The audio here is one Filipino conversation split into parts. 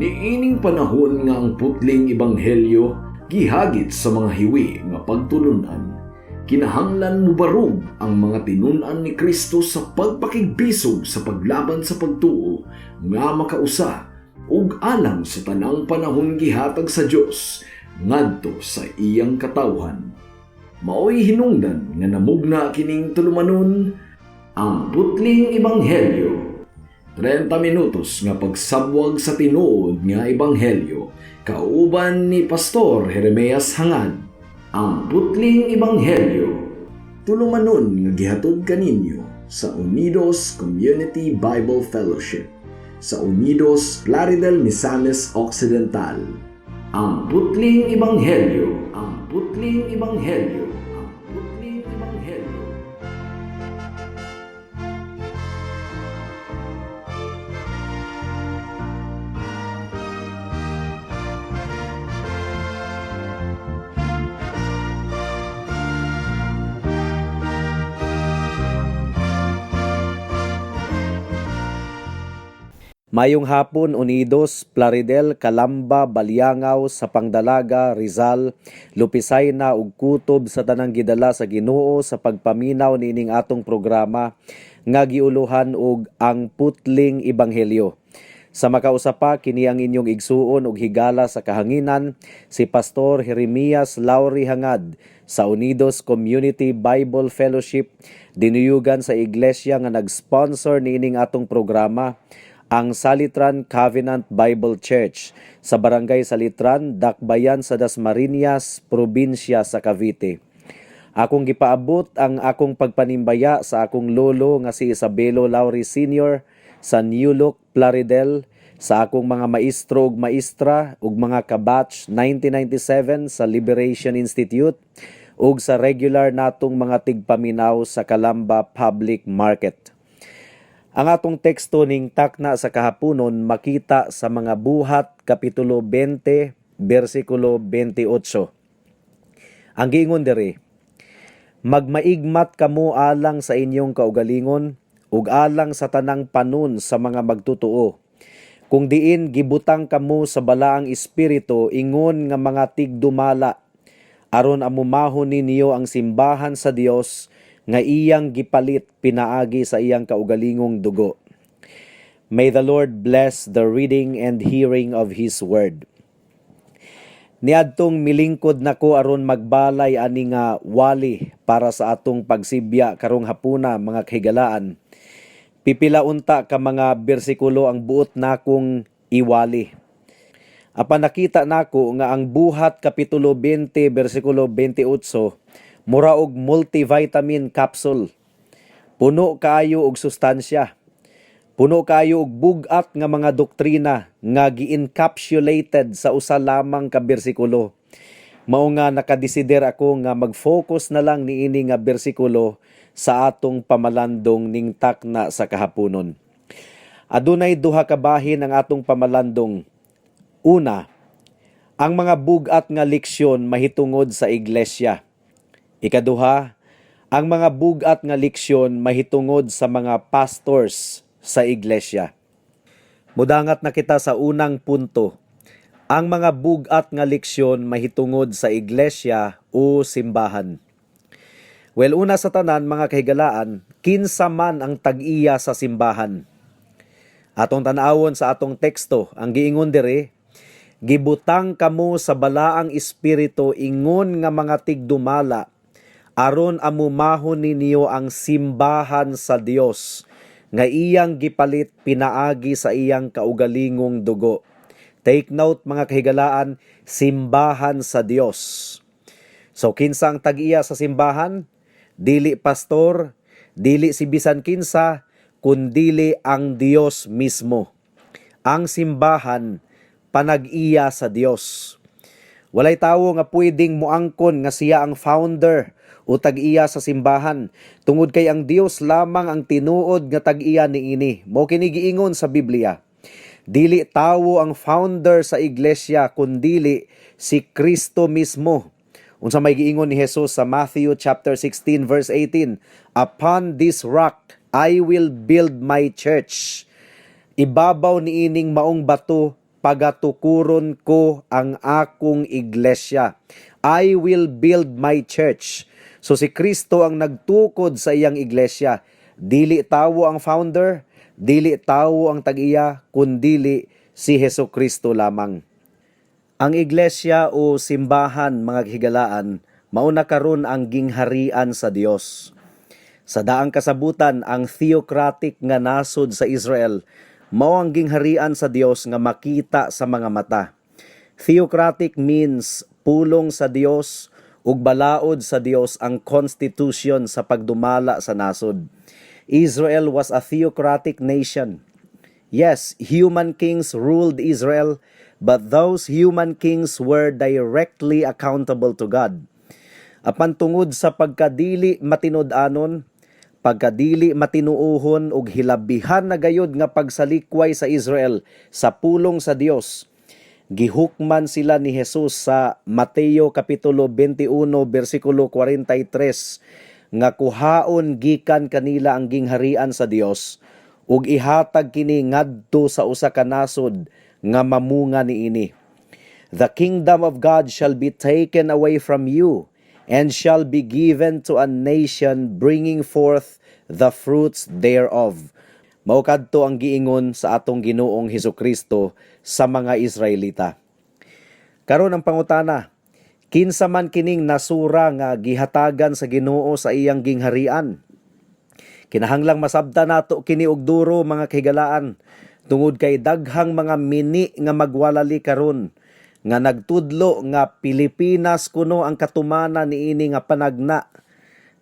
Niining panahon nga ang putling ebanghelyo gihagit sa mga hiwi nga pagtulunan. Kinahanglan mo barug ang mga tinunan ni Kristo sa pagpakigbisog sa paglaban sa pagtuo nga makausa ug alang sa tanang panahon gihatag sa Dios ngadto sa iyang katawhan. Maoy hinungdan nga namugna kining tulumanon ang putling ebanghelyo. 30 minutos nga pagsabwag sa tinuod nga ebanghelyo kauban ni Pastor Jeremias Hangad. Ang putling ebanghelyo tulumanon nga gihatod kaninyo sa Unidos Community Bible Fellowship sa Unidos Plaridel, Misamis Occidental. Ang putling ebanghelyo, ang putling ebanghelyo, ang putling ebanghelyo. Mayong hapon, Unidos, Plaridel, Calamba, Balyangaw, Sapangdalaga, Rizal, Lupisayna ug kutob sa tanang gidala sa Ginoo sa pagpaminaw niining atong programa nga giuluhan og ang putling ebanghelyo. Sa makausapa kini ang inyong igsuon ug higala sa kahanginan si Pastor Jeremias Lauri Hangad sa Unidos Community Bible Fellowship dinuyugan sa iglesia nga nag-sponsor niining atong programa, ang Salitran Covenant Bible Church sa Barangay Salitran, Dakbayan sa Dasmariñas, Probinsya sa Cavite. Akong gipaabot ang akong pagpanimbaya sa akong lolo nga si Isabelo Lauri Sr. sa New Look, Plaridel, sa akong mga maestro ug maestra ug mga kabatch 1997 sa Liberation Institute ug sa regular natong mga tigpaminaw sa Calamba Public Market. Ang atong teksto ning takna sa kahaponon makita sa mga buhat kapitulo 20 bersikulo 28. Ang giingon diri: magmaigmat kamo alang sa inyong kaugalingon ug alang sa tanang panon sa mga magtutuo. Kung diin gibutang kamo sa balaang espiritu ingon nga mga tigdumala aron amumahon ninyo ang simbahan sa Dios nga iyang gipalit pinaagi sa iyang kaugalingong dugo. May the Lord bless the reading and hearing of His word. Niadtong milingkod nako aron magbalay ani nga wali para sa atong pagsibya karong hapuna mga kahigalaan. Pipila unta ka mga bersikulo ang buot nakong iwali. Apan nakita nako nga ang buhat kapitulo 20 bersikulo 28 mura og multivitamin capsule. Puno kaayo og sustansya. Puno kaayo og bugat nga mga doktrina nga gi-encapsulated sa usa lamang ka bersikulo. Mao nga nakadesider ako nga mag-focus na lang niini nga bersikulo sa atong pamalandong ning takna sa kahaponon. Adunay duha ka bahin ang atong pamalandong. Una, ang mga bugat nga leksyon mahitungod sa iglesia. Ikaduha, ang mga bugat nga leksyon mahitungod sa mga pastors sa iglesia. Mudangat na kita sa unang punto. Ang mga bugat nga leksyon mahitungod sa iglesia o simbahan. Well, una sa tanan mga kahigalaan, kinsa man ang tag-iya sa simbahan. Atong tan-awon sa atong teksto, ang giingon diri, gibutang kamo sa balaang espiritu ingon nga mga tigdumala aron amumahon ninyo ang simbahan sa Dios nga iyang gipalit pinaagi sa iyang kaugalingong dugo. Take note mga kahigalaan, simbahan sa Dios. So kinsa ang tag-iya sa simbahan? Dili pastor, dili si bisan kinsa, kundili ang Dios mismo. Ang simbahan panag-iya sa Dios. Walay tawo nga pwedeng muangkon nga siya ang founder o tag-iya sa simbahan, tungod kay ang Dios lamang ang tinuod nga tag-iya niini. Mao kini giingon sa Biblia. Dili tawo ang founder sa iglesia kundili si Kristo mismo. Unsa may giingon ni Jesus sa Matthew chapter 16 verse 18, "Upon this rock I will build my church." Ibabaw niining maong bato pagatukuron ko ang akong iglesia. I will build my church. So si Kristo ang nagtukod sa iyang iglesia. Dili tawo ang founder, dili tawo ang tag-iya, kundili si Hesukristo lamang. Ang iglesia o simbahan, mga higalaan, mauna karon ang gingharian sa Dios. Sa daang kasabutan, ang theocratic nga nasod sa Israel, mao ang gingharian sa Dios nga makita sa mga mata. Theocratic means pulong sa Dios ug balaod sa Dios ang constitution sa pagdumala sa nasod. Israel was a theocratic nation. Yes, human kings ruled Israel, but those human kings were directly accountable to God. Apan tungod sa pagkadili matinud-anon, pagkadili matinuohon ug hilabihan na gayud nga pagsalikway sa Israel sa pulong sa Dios, gihukman sila ni Jesus sa Mateo kapitulo 21 bersikulo 43 nga kuhaon gikan kanila ang gingharian sa Dios ug ihatag kini ngadto sa usa ka nasod nga mamunga niini. The kingdom of God shall be taken away from you and shall be given to a nation bringing forth the fruits thereof. Mao kadto ang giingon sa atong Ginoong Hesukristo sa mga Israelita. Karon ang pangutana, kinsa man kining nasura nga gihatagan sa Ginoo sa iyang gingharian? Kinahanglang masabtan nato kini og duro, mga kahigalaan, tungod kay daghang mga mini nga magwalali karon nga nagtudlo nga Pilipinas kuno ang katumanan niini nga panagna.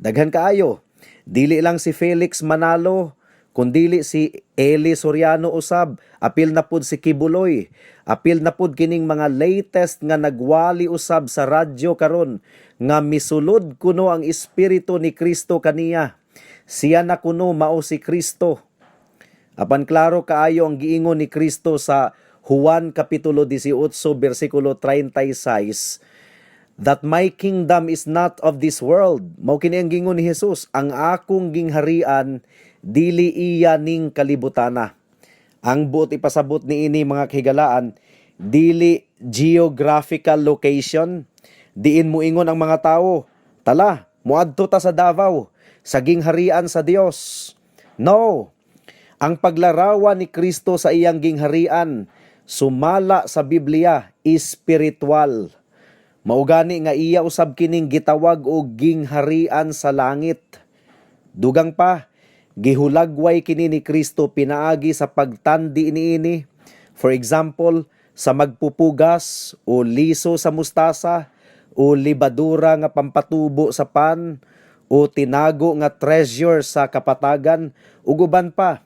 Daghan kaayo, dili lang si Felix Manalo, kundili si Eli Soriano usab, apil na pud si Kibuloy, apil na pud kining mga latest nga nagwali usab sa radyo karon nga misulod kuno ang espiritu ni Kristo kaniya. Siya na kuno mao si Kristo. Apan klaro kaayo ang giingon ni Kristo sa Juan kapitulo 18 bersikulo 36, that my kingdom is not of this world. Mao kini ang giingon ni Jesus, ang akong gingharian dili iya ning kalibutana. Ang buot ipasabot niini, mga kahigalaan, dili geographical location. Diin mo ingon ang mga tawo, tala, muadto ta sa Davao, sa gingharian sa Dios. No. Ang paglarawan ni Kristo sa iyang gingharian, sumala sa Biblia, espiritual. Maugani nga iya usab kining gitawag og gingharian sa langit. Dugang pa, gihulagway kini ni Kristo pinaagi sa pagtandi niini. For example, sa magpupugas o liso sa mustasa o libadura nga pampatubo sa pan o tinago nga treasure sa kapatagan ug uban pa.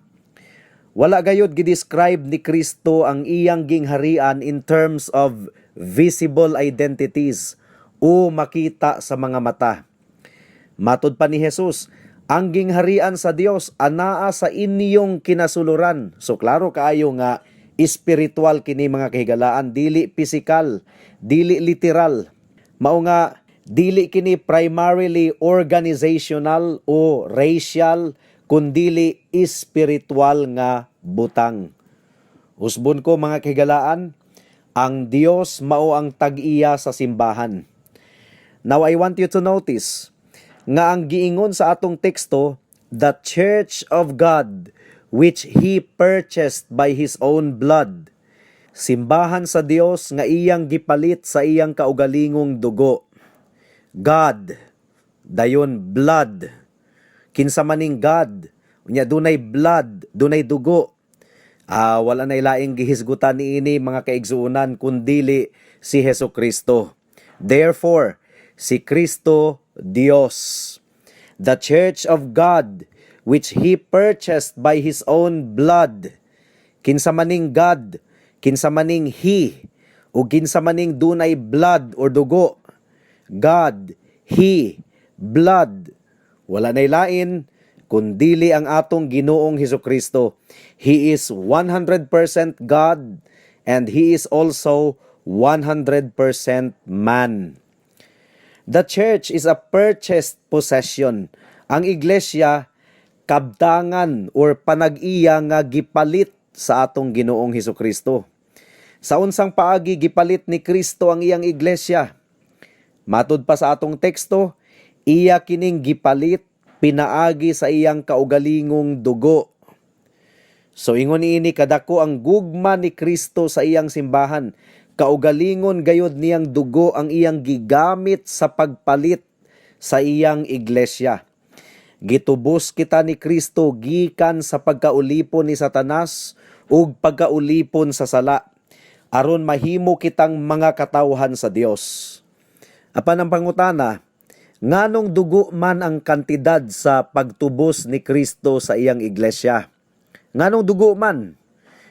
Wala gayud gidescribe ni Kristo ang iyang gingharian in terms of visible identities o makita sa mga mata. Matud pa ni Jesus, ang gingharian sa Dios anaa sa inyong kinasuluran. So klaro kaayo nga espiritual kini, mga kahigalaan, dili physical, dili literal. Mao nga dili kini primarily organizational o racial, kundili espiritual nga butang. Usbon ko, mga kahigalaan, ang Dios mao ang tag-iya sa simbahan. Now I want you to notice nga ang giingon sa atong teksto, the church of God which He purchased by His own blood. Simbahan sa Dios nga iyang gipalit sa iyang kaugalingong dugo. God, dayon blood. Kinsa maning God, unya dunay blood, dunay dugo. Wala na ilaing gihisgutan niini, mga kaigsuunan, kundili si Hesukristo. Therefore, si Kristo Dios, the church of God which He purchased by His own blood. Kinsa maning God, kinsa maning He, o kinsa maning dunay blood or dugo. God, He, blood. Wala na ilain kundili ang atong Ginoong Hesukristo. He is 100% God and He is also 100% man. The church is a purchased possession. Ang iglesia, kabtangan or panag-iya nga gipalit sa atong Ginoong Hesukristo. Sa unsang paagi gipalit ni Kristo ang iyang iglesia. Matud pa sa atong teksto, iya kining gipalit pinaagi sa iyang kaugalingong dugo. So ingon ini kadako ang gugma ni Kristo sa iyang simbahan. Kaugalingon gayud niyang dugo ang iyang gigamit sa pagpalit sa iyang iglesia. Gitubos kita ni Kristo gikan sa pagkaulipon ni Satanas ug pagkaulipon sa sala, aron mahimo kitang mga katawhan sa Dios. Apan ang pangutana, nganong dugo man ang kantidad sa pagtubos ni Kristo sa iyang iglesia? Nganong dugo man?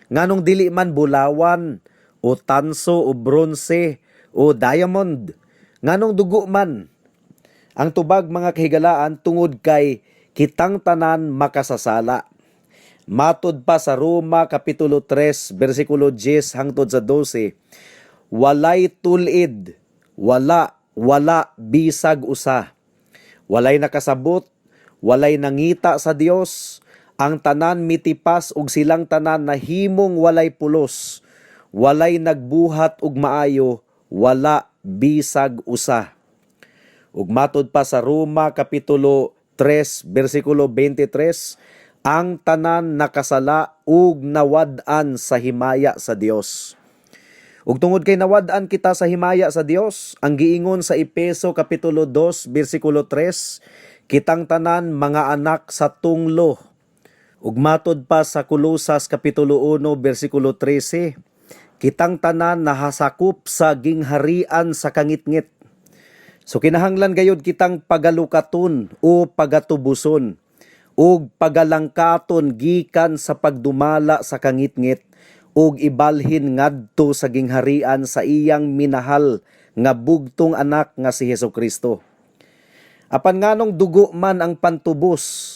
Nganong dili man bulawan o tanso o bronze o diamond? Nganong dugo man? Ang tubag mga kahigalaan tungod kay kitang tanan makasasala. Matud pa sa Roma Kapitulo 3, versikulo 10 hangtod sa 12, walay tulid, wala bisag usa. Walay nakasabot, walay nangita sa Dios, ang tanan mitipas ug silang tanan nahimong walay pulos, walay nagbuhat ug maayo, wala bisag usa. Ug matud pa sa Roma Kapitulo 3, versikulo 23, ang tanan nakasala ug nawad-an sa himaya sa Dios. Ug tungod kay nawad-an kita sa himaya sa Dios, ang giingon sa Efeso Kapitulo 2, versikulo 3, kitang tanan mga anak sa tunglo. Ug matud pa sa Kolosas Kapitulo 1, versikulo 13, kitang tanan nahasakop sa gingharian sa kangitngit. So kinahanglan gayud kitang pagalukaton o pagatubuson ug pagalangkaton gikan sa pagdumala sa kangitngit ug ibalhin ngadto sa gingharian sa iyang minahal nga bugtong anak nga si Hesukristo. Apan nganong dugo man ang pantubos?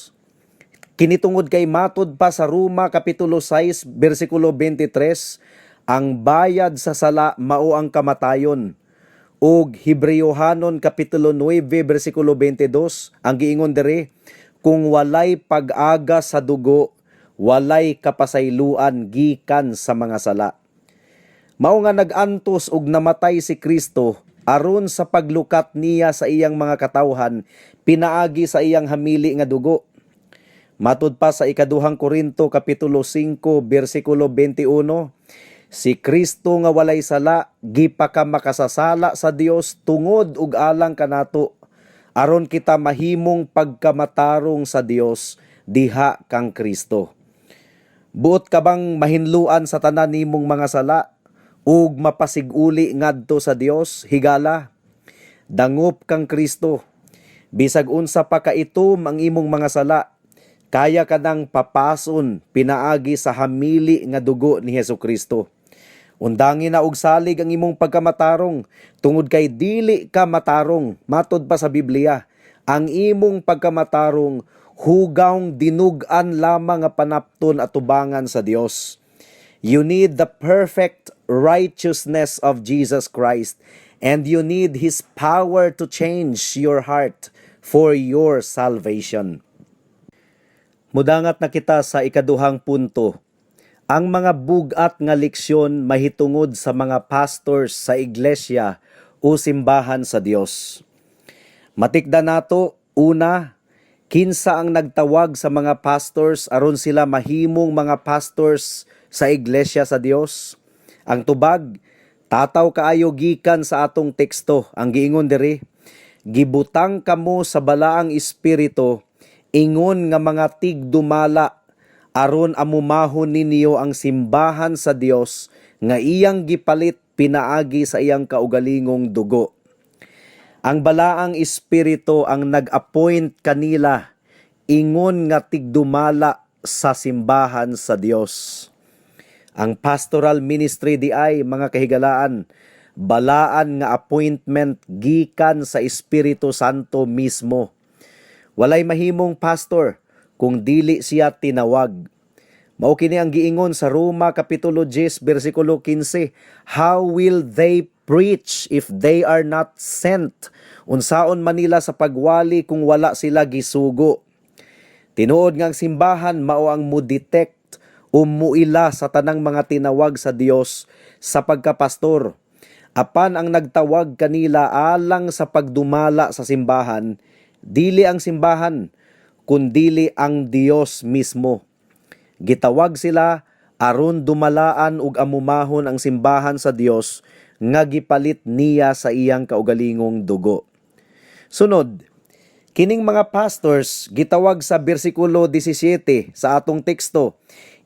Kinitungod kay matud pa sa Roma Kapitulo 6, versikulo 23, ang bayad sa sala mao ang kamatayon. Og Hebreohanon Kapitulo 9, versikulo 22, ang giingon diri, kung walay pag-aga sa dugo, walay kapasayloan gikan sa mga sala. Mao nga nag-antos og namatay si Kristo aron sa paglukat niya sa iyang mga katawhan, pinaagi sa iyang hamili nga dugo. Matud pa sa ikaduhang Korinto Kapitulo 5, versikulo 21, si Kristo nga walay sala, gipakamakasasala sa Dios tungod ug alang kanato, aron kita mahimong pagkamatarong sa Dios diha kang Kristo. Buot ka bang mahinluan sa tanan nimong mga sala ug mapasiguli ngadto sa Dios? Higala, dangop kang Kristo. Bisag unsa pa kaitom ang imong mga sala, kaya ka nang papason pinaagi sa hamili nga dugo ni Hesukristo. Undangin na og salig ang imong pagkamatarong, tungod kay dili ka matarong. Matod pa sa Biblia, ang imong pagkamatarong hugawng dinug-an lamang nga panapton at tubangan sa Dios. You need the perfect righteousness of Jesus Christ, and you need His power to change your heart for your salvation. Mudangat na kita sa ikaduhang punto. Ang mga bugat nga leksyon mahitungod sa mga pastors sa iglesia o simbahan sa Dios. Matikda nato, una, kinsa ang nagtawag sa mga pastors aron sila mahimong mga pastors sa iglesia sa Dios? Ang tubag, tataw kaayo gikan sa atong teksto. Ang giingon diri, gibutang kamo sa balaang espiritu, ingon nga mga tigdumala, aron amumahon ninyo ang simbahan sa Dios nga iyang gipalit pinaagi sa iyang kaugalingong dugo. Ang balaang espiritu ang nag-appoint kanila, ingon nga tigdumala sa simbahan sa Dios. Ang pastoral ministry di ay, mga kahigalaan, balaan nga appointment gikan sa Espiritu Santo mismo. Walay mahimong pastor kung dili siya tinawag. Mao kini ang giingon sa Roma Kapitulo 10, versikulo 15, how will they preach if they are not sent? Unsaon man nila sa pagwali kung wala sila gisugo? Tinuod nga ang simbahan mao ang mo-detect o muila sa tanang mga tinawag sa Dios sa pagkapastor. Apan ang nagtawag kanila alang sa pagdumala sa simbahan, dili ang simbahan, kundili ang Dios mismo. Gitawag sila aron dumalaan ug amumahon ang simbahan sa Dios nga gipalit niya sa iyang kaugalingong dugo. Sunod, kining mga pastors gitawag sa bersikulo 17 sa atong teksto,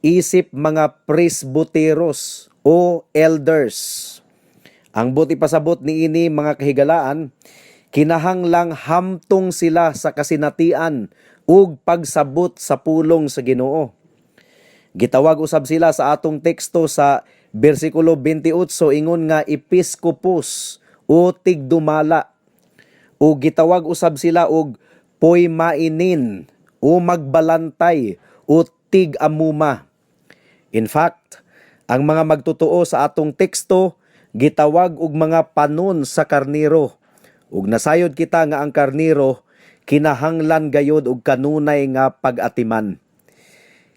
isip mga presbyteros o elders. Ang buti pasabot ni ini mga kahigalaan, kinahanglang hamtong sila sa kasinatian ug pagsabot sa pulong sa Ginoo. Gitawag usab sila sa atong teksto sa bersikulo 28 ingon nga episkopos o tigdumala. O gitawag usab sila og poimainin o magbalantay o tig-amuma. In fact, ang mga magtutuo sa atong teksto gitawag og mga panon sa karniro. Ug nasayod kita nga ang karniro kinahanglan gayud og kanunay nga pag-atiman.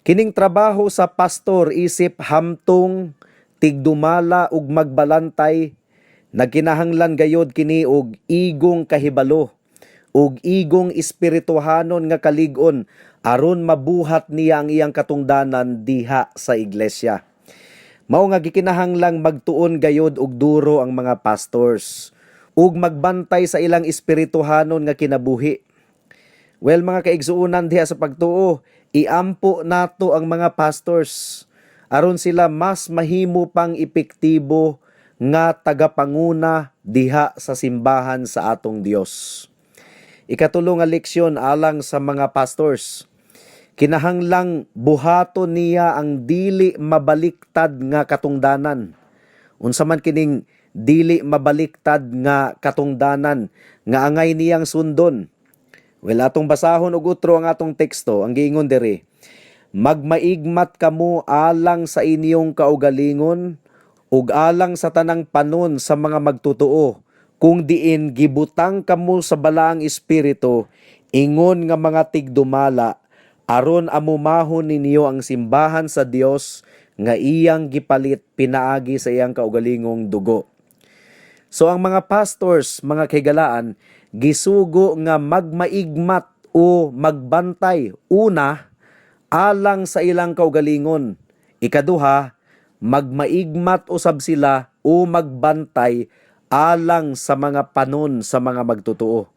Kining trabaho sa pastor isip hamtong tigdumala ug magbalantay, nagkinahanglan gayud kini og igong kahibalo ug igong espirituhanon nga kalig-on aron mabuhat niya ang iyang katungdanan diha sa iglesia. Mao nga gikinahanglang magtuon gayud og duro ang mga pastors ug magbantay sa ilang espirituhanon nga kinabuhi. Well, mga kaigsuunan diha sa pagtuo, iampo nato ang mga pastors aron sila mas mahimo pang epektibo nga tagapanguna diha sa simbahan sa atong Dios. Ikatulo nga leksyon alang sa mga pastors. Kinahanglang buhaton niya ang dili mabaliktad nga katungdanan. Unsa man kining dili mabaliktad nga katungdanan nga angay niyang sundon. Well, atong basahon og utro ang atong teksto, ang giingon diri, magmaigmat kamo alang sa inyong kaugalingon ug alang sa tanang panon sa mga magtutuo, kung diin gibutang kamo sa balaang espiritu, ingon nga mga tigdumala, aron amumahon ninyo ang simbahan sa Dios nga iyang gipalit pinaagi sa iyang kaugalingong dugo. So ang mga pastors, mga kahigalaan, gisugo nga magmaigmat o magbantay una alang sa ilang kaugalingon. Ikaduha, magmaigmat usab sila o magbantay alang sa mga panon sa mga magtutuo.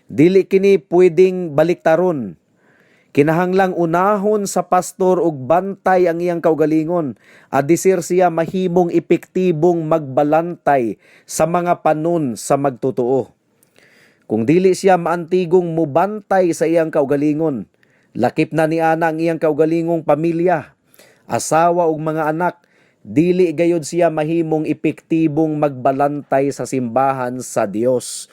Dili kini pwedeng baliktaron. Kinahanglang unahon sa pastor og bantay ang iyang kaugalingon, adisir siya mahimong epektibong magbalantay sa mga panon sa magtutuo. Kung dili siya maantigong mubantay sa iyang kaugalingon, lakip na ni ana ang iyang kaugalingong pamilya, asawa ug mga anak, dili gayud siya mahimong epektibong magbalantay sa simbahan sa Dios.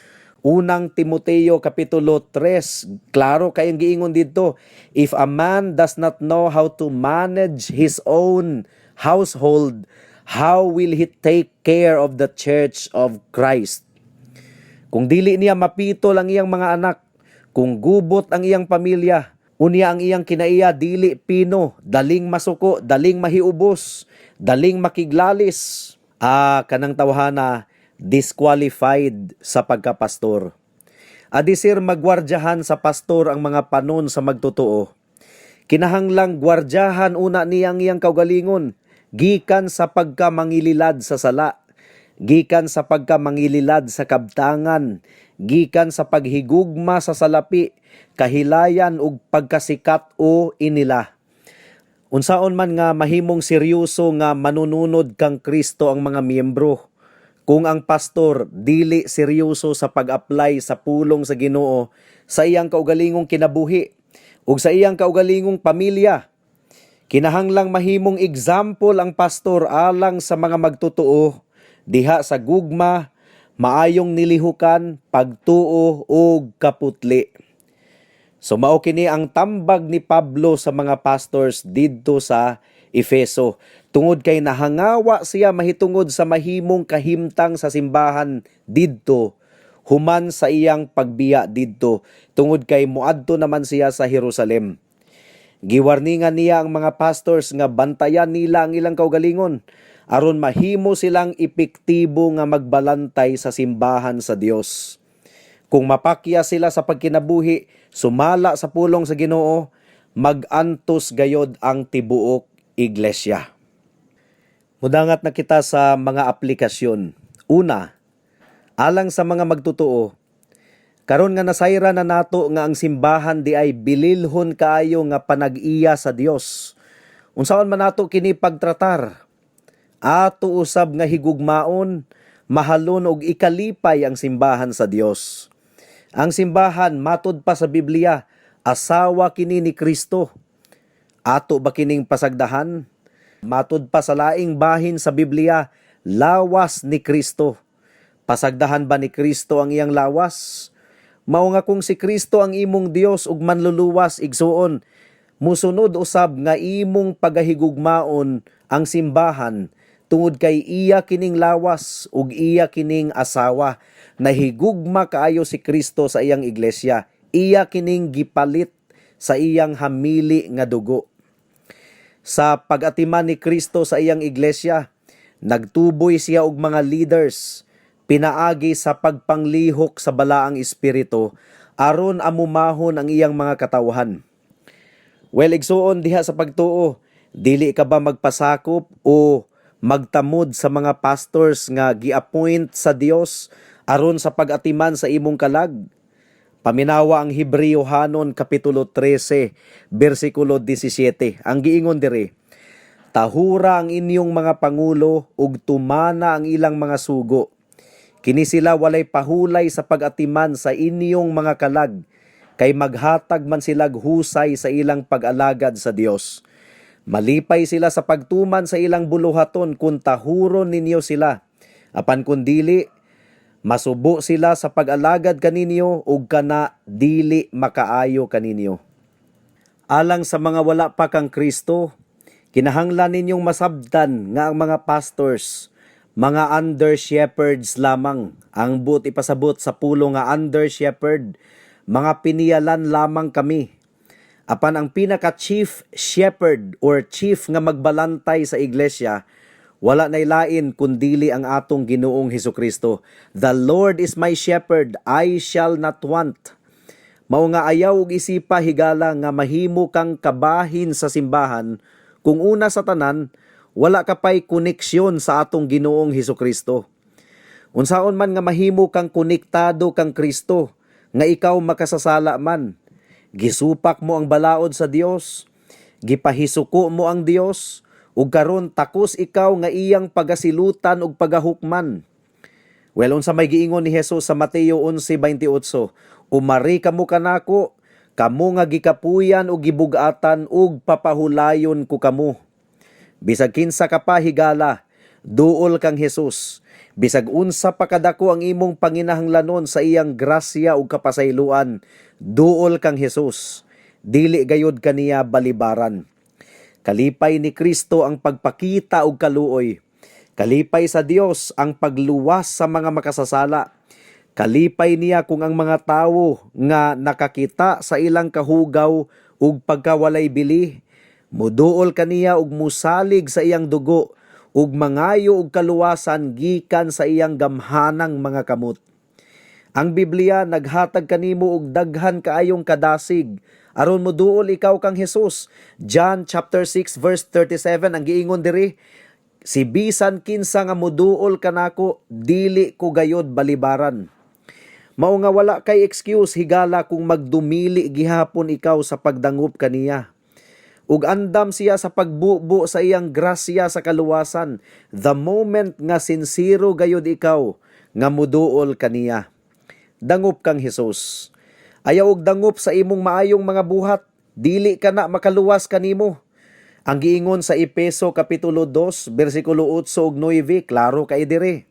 Unang Timoteo Kapitulo 3, klaro kayong giingon dito, if a man does not know how to manage his own household, how will he take care of the church of Christ? Kung dili niya mapitol ang iyang mga anak, kung gubot ang iyang pamilya, unya ang iyang kinaiya dili pino, daling masuko, daling mahiubos, daling makiglalis, kanang tawhana, disqualified sa pagkapastor. Adisir magwardyahan sa pastor ang mga panon sa magtutuo. Kinahanglang gwardyahan una niya ang iyang kaugalingon, gikan sa pagkamangililad sa sala, gikan sa pagkamangililad sa kabtangan, gikan sa paghigugma sa salapi, kahilayan ug pagkasikat o inila. Unsaon man nga mahimong seryoso nga manununod kang Kristo ang mga miyembro, kung ang pastor dili seryoso sa pag-apply sa pulong sa Ginoo sa iyang kaugalingong kinabuhi ug sa iyang kaugalingong pamilya, kinahanglang mahimong example ang pastor alang sa mga magtutuo diha sa gugma, maayong nilihukan, pagtuo ug kaputli. So mao kini ang tambag ni Pablo sa mga pastors didto sa Efeso. Tungod kay nahangawa siya mahitungod sa mahimong kahimtang sa simbahan didto, human sa iyang pagbiya didto, tungod kay muadto naman siya sa Jerusalem. Giwarningan niya ang mga pastors nga bantayan nila ang ilang kaugalingon aron mahimo silang epektibo nga magbalantay sa simbahan sa Dios. Kung mapakya sila sa pagkinabuhi, sumala sa pulong sa Ginoo, mag-antos gayod ang tibuok iglesia. Mudangat na kita sa mga aplikasyon. Una, alang sa mga magtutuo, karon nga nasayra na nato nga ang simbahan di ay bililhon kaayo nga panag-iya sa Dios. Unsaon man nato kini pagtratar? Ato usab nga higugmaon, mahalon og ikalipay ang simbahan sa Dios. Ang simbahan matud pa sa Biblia, asawa kini ni Kristo. Ato ba kining pasagdahan? Matud pa sa laing bahin sa Biblia, lawas ni Kristo. Pasagdahan ba ni Kristo ang iyang lawas? Mao nga kung si Kristo ang imong Dios ug manluluwas igsuon, musunod usab nga imong pagahigugmaon ang simbahan tungod kay iya kining lawas ug iya kining asawa. Nahigugma kaayo si Kristo sa iyang iglesia. Iya kining gipalit sa iyang hamili nga dugo. Sa pag-atiman ni Kristo sa iyang iglesia, nagtuboy siya og mga leaders, pinaagi sa pagpanglihok sa balaang espiritu aron amumahon ang iyang mga katawhan. Well, igsuon diha sa pagtuo, dili ka ba magpasakop o magtamod sa mga pastors nga gi-appoint sa Dios aron sa pag-atiman sa imong kalag? Paminawa ang Hebreohanon kapitulo 13 bersikulo 17. Ang giingon diri, tahura ang inyong mga pangulo ug tumana ang ilang mga sugo. Kini sila walay pahulay sa pag-atiman sa inyong mga kalag, kay maghatag man sila husay sa ilang pag-alagad sa Dios. Malipay sila sa pagtuman sa ilang buluhaton kung tahuron ninyo sila. Apan kun dili, masubo sila sa pag-alagad kaninyo ug kana dili makaayo kaninyo. Alang sa mga wala pa kang Kristo, kinahanglan ninyong masabtan nga ang mga pastors, mga under-shepherds lamang. Ang but ipasabot sa pulo nga under-shepherd, mga piniyalan lamang kami. Apan ang pinaka-chief shepherd or chief nga magbalantay sa iglesia, wala nay lain kundili ang atong Ginoong Hesukristo. The Lord is my shepherd, I shall not want. Mao nga ayaw og isipa higala nga mahimo kang kabahin sa simbahan kung una sa tanan, wala ka pa'y koneksyon sa atong Ginoong Hesukristo. Unsaon man nga mahimo kang konektado kang Kristo, nga ikaw makasasala man, gisupak mo ang balaod sa Dios, gipahisuko mo ang Dios, ug karon takos ikaw nga iyang pagasilutan ug pagahukman. Well, unsa may giingon ni Hesus sa Mateo 11:28, umari kamo kanako, kamo nga gikapuyan ug gibug-atan ug papahulayon ko kamo. Bisag kinsa ka pa higala, duol kang Hesus. Bisag unsa pa kadako ang imong panginahanglanon sa iyang grasya ug kapasayloan, duol kang Hesus. Dili gayud kaniya balibaran. Kalipay ni Kristo ang pagpakita og kaluoy. Kalipay sa Dios ang pagluwas sa mga makasasala. Kalipay niya kung ang mga tawo nga nakakita sa ilang kahugaw ug pagkawalay bili, muduol kaniya ug musalig sa iyang dugo ug mangayo og kaluwasan gikan sa iyang gamhanang mga kamot. Ang Biblia naghatag kanimo og daghan kaayong kadasig aron moduol ikaw kang Hesus. John chapter 6 verse 37 ang giingon diri, si bisan kinsa nga moduol kanako dili ko gayod balibaran. Mao nga wala kay excuse higala kung magdumili gihapon ikaw sa pagdangup kaniya. Ug andam siya sa pagbubo sa iyang grasya sa kaluwasan the moment nga sincero gayud ikaw nga moduol kaniya. Dangup kang Hesus. Ayaw og dangup sa imong maayong mga buhat, dili ka na makaluwas kanimo. Ang giingon sa Efeso kapitulo 2 bersikulo 8 ug 9, klaro kay dire.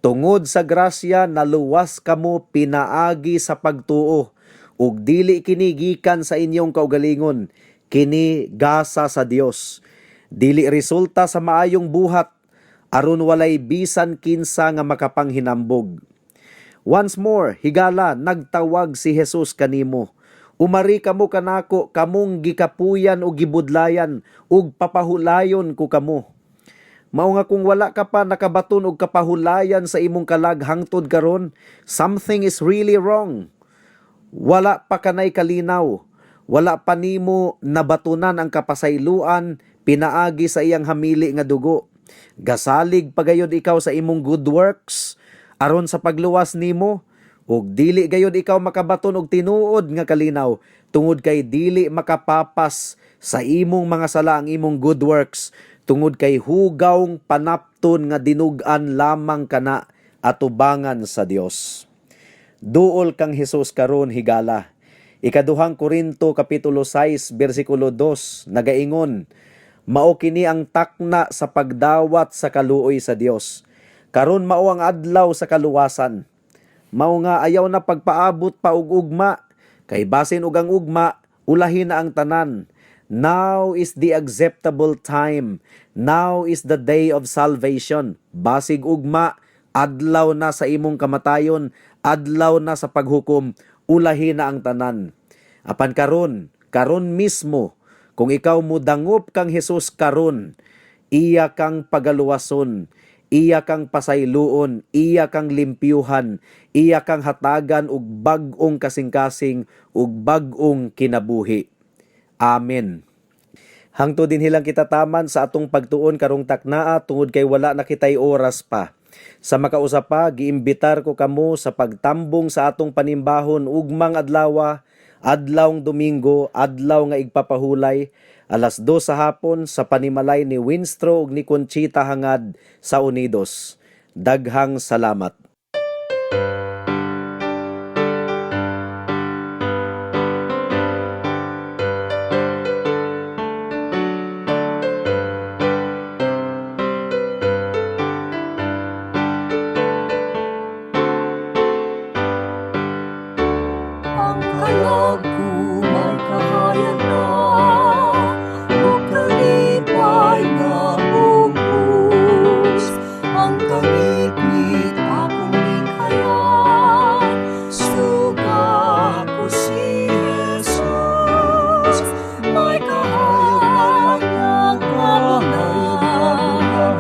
Tungod sa grasya naluwas kamo pinaagi sa pagtuo ug dili kini gikan sa inyong kaugalingon, kini gasa sa Dios. Dili resulta sa maayong buhat aron walay bisan kinsa nga makapanghinambog. Once more, higala nagtawag si Hesus kanimo. Umari kamo kanako, kamong gikapuyan o gibudlayan, ug papahulayon ko kamo. Mao nga kung wala ka pa nakabaton og kapahulayan sa imong kalag hangtod karon, something is really wrong. Wala pa kanay kalinaw. Wala pa nimo nabatunan ang kapasayloan pinaagi sa iyang hamili nga dugo. Gasalig pagayod ikaw sa imong good works aron sa pagluwas nimo, ug dili gayud ikaw makabaton og tinuod nga kalinaw tungod kay dili makapapas sa imong mga sala ang imong good works tungod kay hugawng panapton nga dinug-an lamang kana atubangan sa Dios. Duol kang Hesus karon higala. Ikaduhang Korinto kapitulo 6 bersikulo 2 nagaingon, mao kini ang takna sa pagdawat sa kaluoy sa Dios. Karon mao ang adlaw sa kaluwasan. Mao nga ayaw na pagpaabot pa og ugma, kay basin og ang ugma, ulahin na ang tanan. Now is the acceptable time. Now is the day of salvation. Basig ugma, adlaw na sa imong kamatayon, adlaw na sa paghukom, ulahin na ang tanan. Apan karon mismo, kung ikaw mo dangop kang Hesus karon, iya kang pagaluwason, iya kang pasayloon, iya kang limpyuhan, iya kang hatagan og bag-ong kasing-kasing ug bag-ong kinabuhi. Amen. Hangtod din hilang kita taman sa atong pagtuon karong taknaa tungod kay wala na kitay oras pa. Sa makausap pa, giimbitar ko kamo sa pagtambong sa atong panimbahon ugmang adlaw, adlawng Domingo, adlaw nga igpapahulay, alas 2 sa hapon sa panimalay ni Winstro ug ni Conchita hangad sa Unidos. Daghang salamat. Ang kalag ko may kahayag na, o kalipay na bugos. Ang kamit-mit akong ikayan, suga ko si Jesus. May kahayag na kabulan, o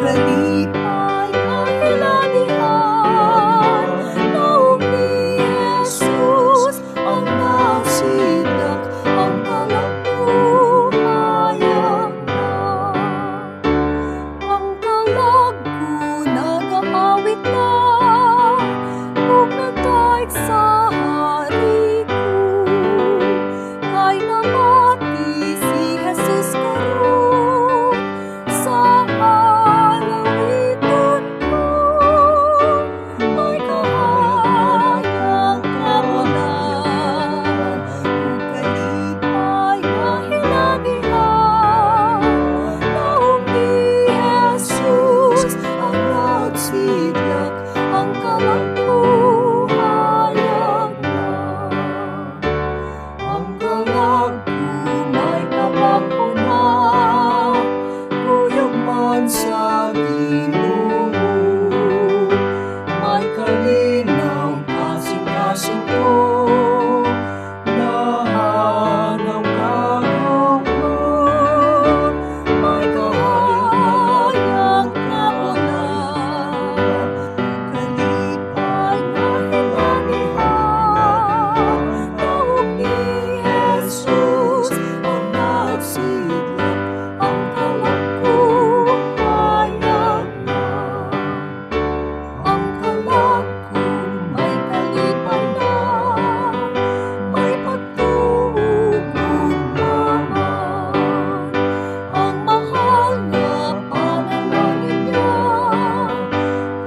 kalipay na hiladihan, naong ni Jesus ang nagsilak, ang kalagbuhayan na. Ang kalag ko nag-aawit na, ug nagdaig sa hari ko. Kay namati si Jesus karon sa alawiton ko. May kahayag kabulan, ug kalipay na hiladihan, naong ni Jesus ang nagsidlak, ang kalagbuhayan na. Ang kalag ko may kapako na, kuyog man sa Ginoo. May kalinaw kasing-kasing ko, nahanaw kahapon. May kahayag kabulan, kalipay na hiladihan, naong ni Jesus ang nagsidlak, ang kalagbuhayan na. Ang kalag ko may kalipay na, may pagtuog naman. Ang mahal na panalangin niya,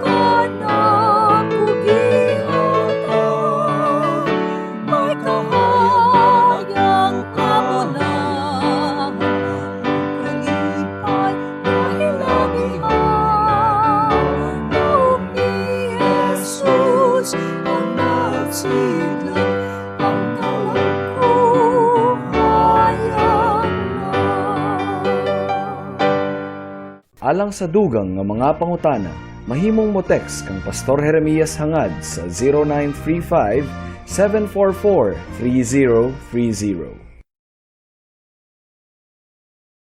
kanako gihatag. May kahagyang kabulan, kalipay na hiladihan, naong ni Jesus ang nagsidlak, ang kalagbuhayan na. Alang sa dugang nga mga pangutana, mahimong mo text kang Pastor Jeremias hangad sa 744-3030.